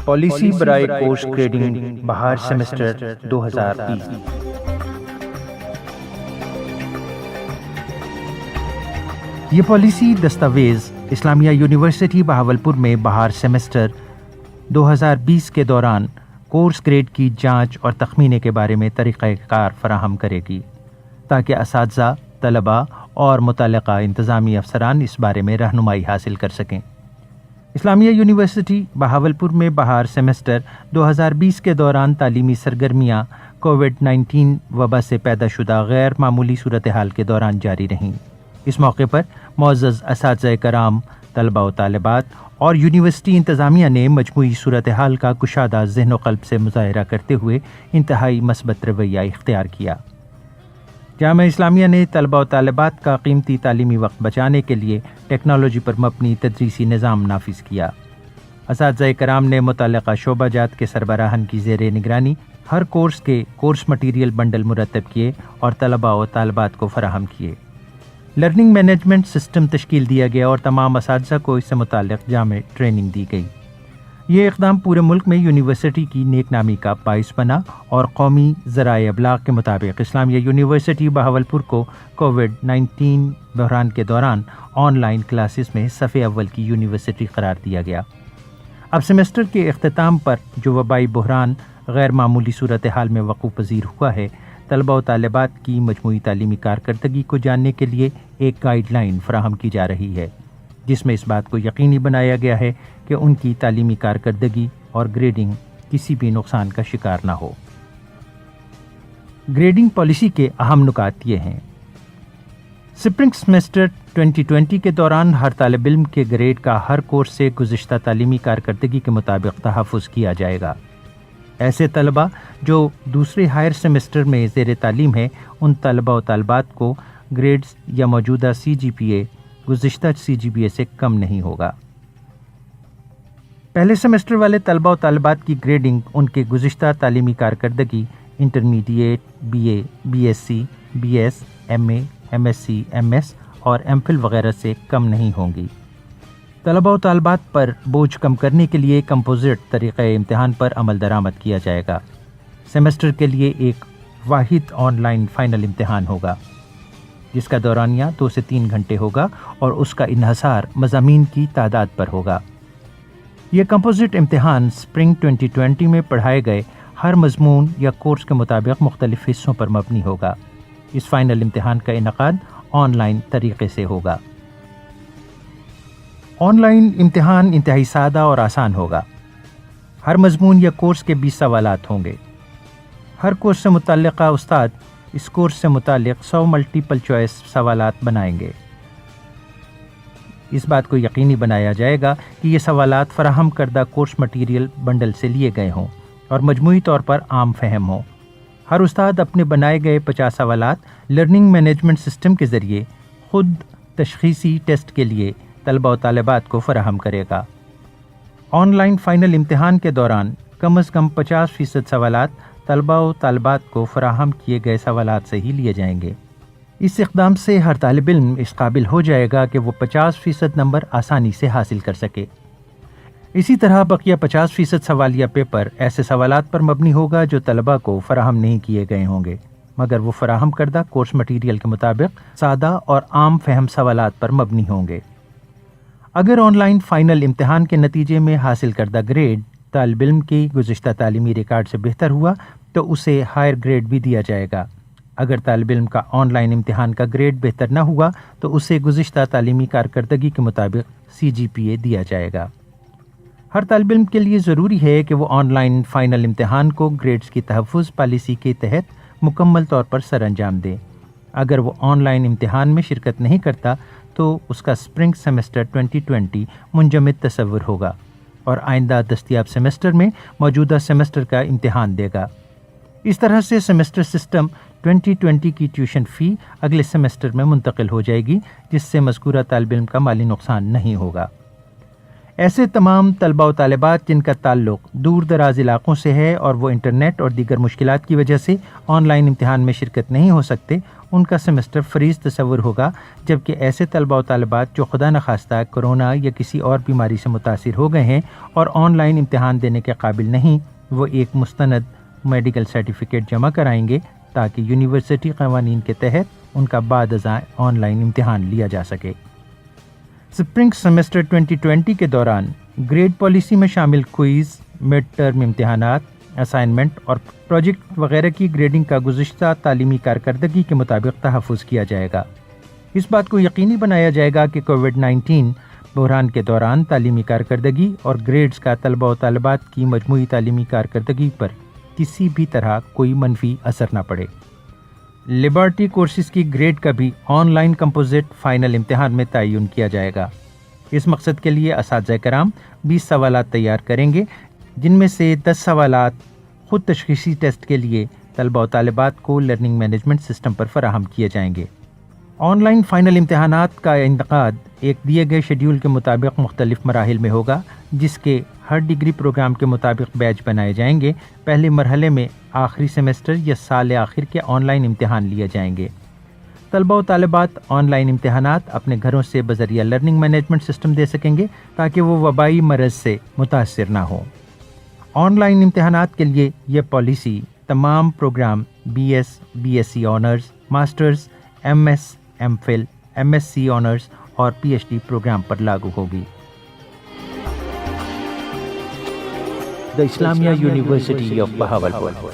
Policy برائے course grading بہار semester 2020۔ یہ policy دستاویز اسلامیہ یونیورسٹی بہاولپور میں بہار سیمسٹر 2020 کے دوران کورس گریڈ کی جانچ اور تخمینے کے بارے میں طریقہ کار فراہم کرے گی تاکہ اساتذہ، طلباء اور متعلقہ انتظامی افسران اس بارے میں رہنمائی حاصل کر سکیں۔ اسلامیہ یونیورسٹی بہاولپور میں بہار سیمسٹر 2020 کے دوران تعلیمی سرگرمیاں کووڈ-19 وبا سے پیدا شدہ غیر معمولی صورتحال کے دوران جاری رہیں۔ اس موقع پر معزز اساتذہ کرام، طلباء و طالبات اور یونیورسٹی انتظامیہ نے مجموعی صورتحال کا کشادہ ذہن و قلب سے مظاہرہ کرتے ہوئے انتہائی مثبت رویہ اختیار کیا۔ جامعہ اسلامیہ نے طلباء و طالبات کا قیمتی تعلیمی وقت بچانے کے لیے ٹیکنالوجی پر مبنی تدریسی نظام نافذ کیا۔ اساتذہ کرام نے متعلقہ شعبہ جات کے سربراہان کی زیر نگرانی ہر کورس کے کورس مٹیریل بنڈل مرتب کیے اور طلباء و طالبات کو فراہم کیے۔ لرننگ مینجمنٹ سسٹم تشکیل دیا گیا اور تمام اساتذہ کو اس سے متعلق جامع ٹریننگ دی گئی۔ یہ اقدام پورے ملک میں یونیورسٹی کی نیک نامی کا باعث بنا اور قومی ذرائع ابلاغ کے مطابق اسلامیہ یونیورسٹی بہاولپور کو کووڈ-19 بحران کے دوران آن لائن کلاسز میں صف اول کی یونیورسٹی قرار دیا گیا۔ اب سیمسٹر کے اختتام پر جو وبائی بحران غیر معمولی صورتحال میں وقوع پذیر ہوا ہے، طلباء و طالبات کی مجموعی تعلیمی کارکردگی کو جاننے کے لیے ایک گائیڈ لائن فراہم کی جا رہی ہے، جس میں اس بات کو یقینی بنایا گیا ہے کہ ان کی تعلیمی کارکردگی اور گریڈنگ کسی بھی نقصان کا شکار نہ ہو۔ گریڈنگ پالیسی کے اہم نکات یہ ہیں۔ سپرنگ سیمسٹر 2020 کے دوران ہر طالب علم کے گریڈ کا ہر کورس سے گزشتہ تعلیمی کارکردگی کے مطابق تحفظ کیا جائے گا۔ ایسے طلباء جو دوسرے ہائر سیمسٹر میں زیر تعلیم ہیں، ان طلباء و طالبات کو گریڈز یا موجودہ CGPA گزشتہ CGPA سے کم نہیں ہوگا۔ پہلے سیمسٹر والے طلباء و طالبات کی گریڈنگ ان کے گزشتہ تعلیمی کارکردگی intermediate, BA، BSc، BS، MA، MSc، MS اور MPhil وغیرہ سے کم نہیں ہوں گی۔ طلباء و طالبات پر بوجھ کم کرنے کے لیے کمپوزٹ طریقہ امتحان پر عمل درآمد کیا جائے گا۔ سیمسٹر کے لیے ایک واحد آن لائن فائنل امتحان ہوگا، جس کا دورانیہ 2 سے 3 گھنٹے ہوگا اور اس کا انحصار مضامین کی تعداد پر ہوگا۔ یہ کمپوزٹ امتحان سپرنگ 2020 میں پڑھائے گئے ہر مضمون یا کورس کے مطابق مختلف حصوں پر مبنی ہوگا۔ اس فائنل امتحان کا انعقاد آن لائن طریقے سے ہوگا۔ آن لائن امتحان انتہائی سادہ اور آسان ہوگا۔ ہر مضمون یا کورس کے 20 سوالات ہوں گے۔ ہر کورس سے متعلقہ استاد اس کورس سے متعلق 100 ملٹیپل چوائس سوالات بنائیں گے۔ اس بات کو یقینی بنایا جائے گا کہ یہ سوالات فراہم کردہ کورس مٹیریل بنڈل سے لیے گئے ہوں اور مجموعی طور پر عام فہم ہوں۔ ہر استاد اپنے بنائے گئے 50 سوالات لرننگ مینجمنٹ سسٹم کے ذریعے خود تشخیصی ٹیسٹ کے لیے طلباء و طالبات کو فراہم کرے گا۔ آن لائن فائنل امتحان کے دوران کم از کم 50% سوالات طلباء و طالبات کو فراہم کیے گئے سوالات سے ہی لیے جائیں گے۔ اس اقدام سے ہر طالب علم اس قابل ہو جائے گا کہ وہ 50% نمبر آسانی سے حاصل کر سکے۔ اسی طرح بقیہ 50% سوالیہ پیپر ایسے سوالات پر مبنی ہوگا جو طلباء کو فراہم نہیں کیے گئے ہوں گے، مگر وہ فراہم کردہ کورس مٹیریل کے مطابق سادہ اور عام فہم سوالات پر مبنی ہوں گے۔ اگر آن لائن فائنل امتحان کے نتیجے میں حاصل کردہ گریڈ طالب علم کی گزشتہ تعلیمی ریکارڈ سے بہتر ہوا تو اسے ہائر گریڈ بھی دیا جائے گا۔ اگر طالب علم کا آن لائن امتحان کا گریڈ بہتر نہ ہوا تو اسے گزشتہ تعلیمی کارکردگی کے مطابق CGPA دیا جائے گا۔ ہر طالب علم کے لیے ضروری ہے کہ وہ آن لائن فائنل امتحان کو گریڈز کی تحفظ پالیسی کے تحت مکمل طور پر سر انجام دے۔ اگر وہ آن لائن امتحان میں شرکت نہیں کرتا تو اس کا سپرنگ سیمسٹر 2020 منجمد تصور ہوگا اور آئندہ دستیاب سیمسٹر میں موجودہ سیمسٹر کا امتحان دے گا۔ اس طرح سے سیمسٹر سسٹم 2020 کی ٹیوشن فی اگلے سیمسٹر میں منتقل ہو جائے گی، جس سے مذکورہ طالب علم کا مالی نقصان نہیں ہوگا۔ ایسے تمام طلباء و طالبات جن کا تعلق دور دراز علاقوں سے ہے اور وہ انٹرنیٹ اور دیگر مشکلات کی وجہ سے آن لائن امتحان میں شرکت نہیں ہو سکتے، ان کا سیمسٹر فریز تصور ہوگا، جبکہ ایسے طلبہ و طالبات جو خدا نخواستہ کرونا یا کسی اور بیماری سے متاثر ہو گئے ہیں اور آن لائن امتحان دینے کے قابل نہیں، وہ ایک مستند میڈیکل سرٹیفکیٹ جمع کرائیں گے تاکہ یونیورسٹی قوانین کے تحت ان کا بعد ازاں آن لائن امتحان لیا جا سکے۔ سپرنگ سیمسٹر 2020 کے دوران گریڈ پالیسی میں شامل کوئز، مڈ ٹرم امتحانات، اسائنمنٹ اور پروجیکٹ وغیرہ کی گریڈنگ کا گزشتہ تعلیمی کارکردگی کے مطابق تحفظ کیا جائے گا۔ اس بات کو یقینی بنایا جائے گا کہ کووڈ-19 بحران کے دوران تعلیمی کارکردگی اور گریڈز کا طلبہ و طالبات کی مجموعی تعلیمی کارکردگی پر کسی بھی طرح کوئی منفی اثر نہ پڑے۔ لیبارٹری کورسز کی گریڈ کا بھی آن لائن کمپوزٹ فائنل امتحان میں تعین کیا جائے گا۔ اس مقصد کے لیے اساتذہ کرام 20 سوالات تیار کریں گے، جن میں سے 10 سوالات خود تشخیصی ٹیسٹ کے لیے طلبہ و طالبات کو لرننگ مینجمنٹ سسٹم پر فراہم کیے جائیں گے۔ آن لائن فائنل امتحانات کا انعقاد ایک دیے گئے شیڈول کے مطابق مختلف مراحل میں ہوگا، جس کے ہر ڈگری پروگرام کے مطابق بیچ بنائے جائیں گے۔ پہلے مرحلے میں آخری سیمسٹر یا سال آخر کے آن لائن امتحان لیے جائیں گے۔ طلبہ و طالبات آن لائن امتحانات اپنے گھروں سے بذریعہ لرننگ مینجمنٹ سسٹم دے سکیں گے تاکہ وہ وبائی مرض سے متاثر نہ ہوں۔ آن لائن امتحانات کے لیے یہ پالیسی تمام programme B S, B S C honours, masters, M S, M Phil, M S C honours اور پی ایچ ڈی پروگرام پر لاگو ہوگی۔ The Islamia University of Bahawalpur